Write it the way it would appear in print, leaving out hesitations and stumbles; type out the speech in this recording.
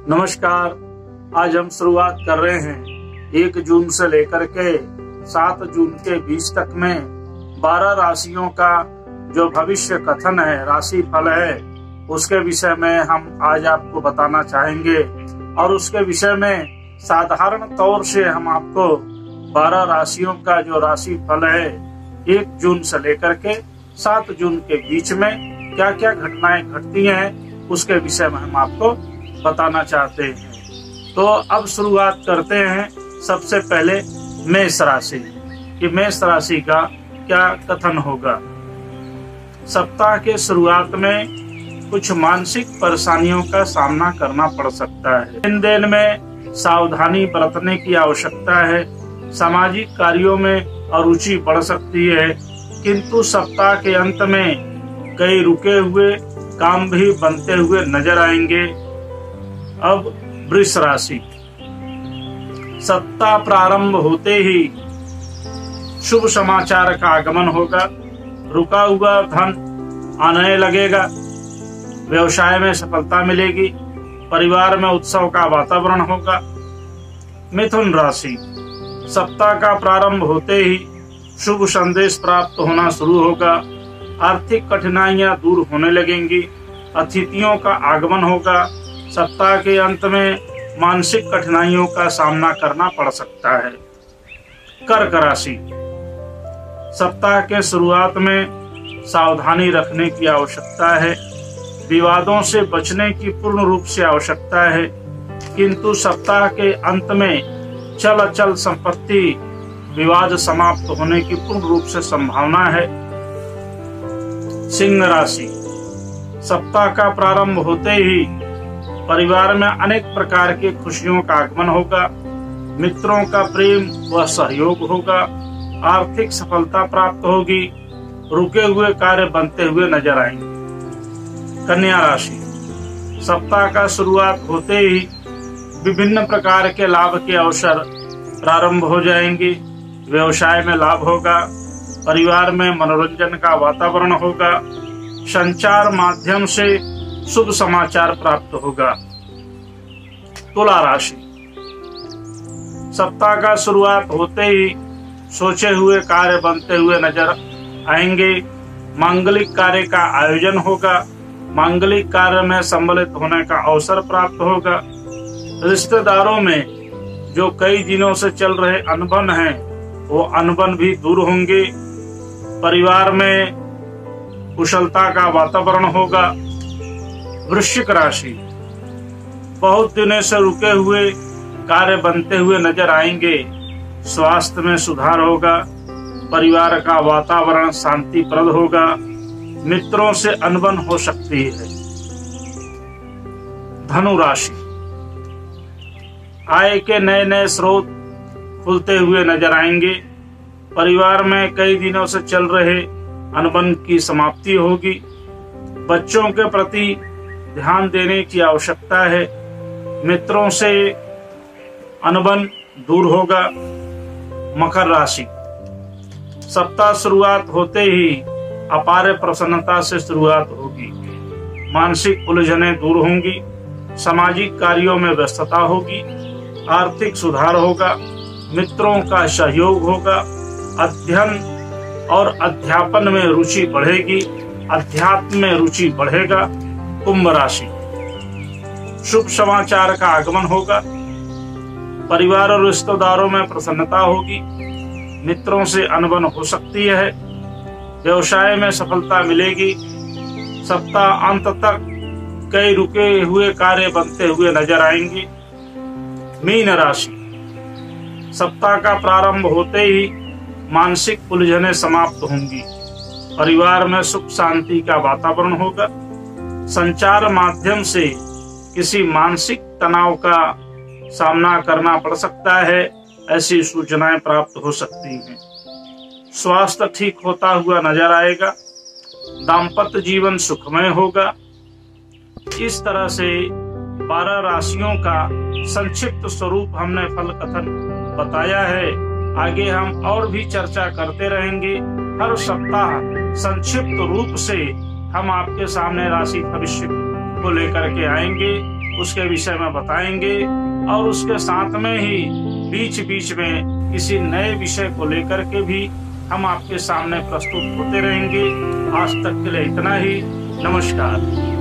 नमस्कार। आज हम शुरुआत कर रहे हैं 1 जून से लेकर के 7 जून के बीच तक में 12 राशियों का जो भविष्य कथन है, राशि फल है, उसके विषय में हम आज आपको बताना चाहेंगे। और उसके विषय में साधारण तौर से हम आपको 12 राशियों का जो राशि फल है 1 जून से लेकर के 7 जून के बीच में क्या क्या घटनाएं घटती हैं, उसके विषय में हम आपको बताना चाहते हैं। तो अब शुरुआत करते हैं सबसे पहले मेष राशि कि मेष राशि का क्या कथन होगा। सप्ताह के शुरुआत में कुछ मानसिक परेशानियों का सामना करना पड़ सकता है। लेन देन में सावधानी बरतने की आवश्यकता है। सामाजिक कार्यों में अरुचि बढ़ सकती है, किंतु सप्ताह के अंत में कई रुके हुए काम भी बनते हुए नजर आएंगे। अब वृष राशि, सप्ताह प्रारंभ होते ही शुभ समाचार का आगमन होगा। रुका हुआ धन आने लगेगा। व्यवसाय में सफलता मिलेगी। परिवार में उत्सव का वातावरण होगा। मिथुन राशि, सप्ताह का प्रारंभ होते ही शुभ संदेश प्राप्त होना शुरू होगा। आर्थिक कठिनाइयां दूर होने लगेंगी। अतिथियों का आगमन होगा। सप्ताह के अंत में मानसिक कठिनाइयों का सामना करना पड़ सकता है। कर्क राशि, सप्ताह के शुरुआत में सावधानी रखने की आवश्यकता है। विवादों से बचने की पूर्ण रूप से आवश्यकता है, किंतु सप्ताह के अंत में चल अचल संपत्ति विवाद समाप्त होने की पूर्ण रूप से संभावना है। सिंह राशि, सप्ताह का प्रारंभ होते ही परिवार में अनेक प्रकार की खुशियों का आगमन होगा। मित्रों का प्रेम व सहयोग होगा। आर्थिक सफलता प्राप्त होगी। रुके हुए कार्य बनते हुए नजर आएंगे। कन्या राशि, सप्ताह का शुरुआत होते ही विभिन्न प्रकार के लाभ के अवसर प्रारंभ हो जाएंगे। व्यवसाय में लाभ होगा। परिवार में मनोरंजन का वातावरण होगा। संचार माध्यम से शुभ समाचार प्राप्त होगा। तुला राशि, सप्ताह का शुरुआत होते ही सोचे हुए कार्य बनते हुए नजर आएंगे। मांगलिक कार्य का आयोजन होगा। मांगलिक कार्य में सम्मिलित होने का अवसर प्राप्त होगा। रिश्तेदारों में जो कई दिनों से चल रहे अनबन हैं, वो अनबन भी दूर होंगे। परिवार में कुशलता का वातावरण होगा। वृश्चिक राशि, बहुत दिनों से रुके हुए कार्य बनते हुए नजर आएंगे। स्वास्थ्य में सुधार होगा। परिवार का वातावरण शांतिप्रद होगा। मित्रों से अनबन हो सकती है। धनु राशि, आय के नए नए स्रोत खुलते हुए नजर आएंगे। परिवार में कई दिनों से चल रहे अनबन की समाप्ति होगी। बच्चों के प्रति ध्यान देने की आवश्यकता है। मित्रों से अनबन दूर होगा। मकर राशि, सप्ताह शुरुआत होते ही अपार प्रसन्नता से शुरुआत होगी। मानसिक उलझनें दूर होंगी। सामाजिक कार्यों में व्यस्तता होगी। आर्थिक सुधार होगा। मित्रों का सहयोग होगा। अध्ययन और अध्यापन में रुचि बढ़ेगी। अध्यात्म में रुचि बढ़ेगा। कुंभ राशि, शुभ समाचार का आगमन होगा। परिवार और रिश्तेदारों में प्रसन्नता होगी। मित्रों से अनबन हो सकती है। व्यवसाय में सफलता मिलेगी। सप्ताह अंत तक कई रुके हुए कार्य बनते हुए नजर आएंगे। मीन राशि, सप्ताह का प्रारंभ होते ही मानसिक उलझनें समाप्त होंगी। परिवार में सुख शांति का वातावरण होगा। संचार माध्यम से किसी मानसिक तनाव का सामना करना पड़ सकता है। ऐसी सूचनाएं प्राप्त हो सकती हैं। स्वास्थ्य ठीक होता हुआ नजर आएगा। दाम्पत्य जीवन सुखमय होगा। इस तरह से 12 राशियों का संक्षिप्त स्वरूप हमने फल कथन बताया है। आगे हम और भी चर्चा करते रहेंगे। हर सप्ताह संक्षिप्त रूप से हम आपके सामने राशि भविष्य को लेकर के आएंगे। उसके विषय में बताएंगे और उसके साथ में ही बीच बीच में किसी नए विषय को लेकर के भी हम आपके सामने प्रस्तुत होते रहेंगे। आज तक के लिए इतना ही। नमस्कार।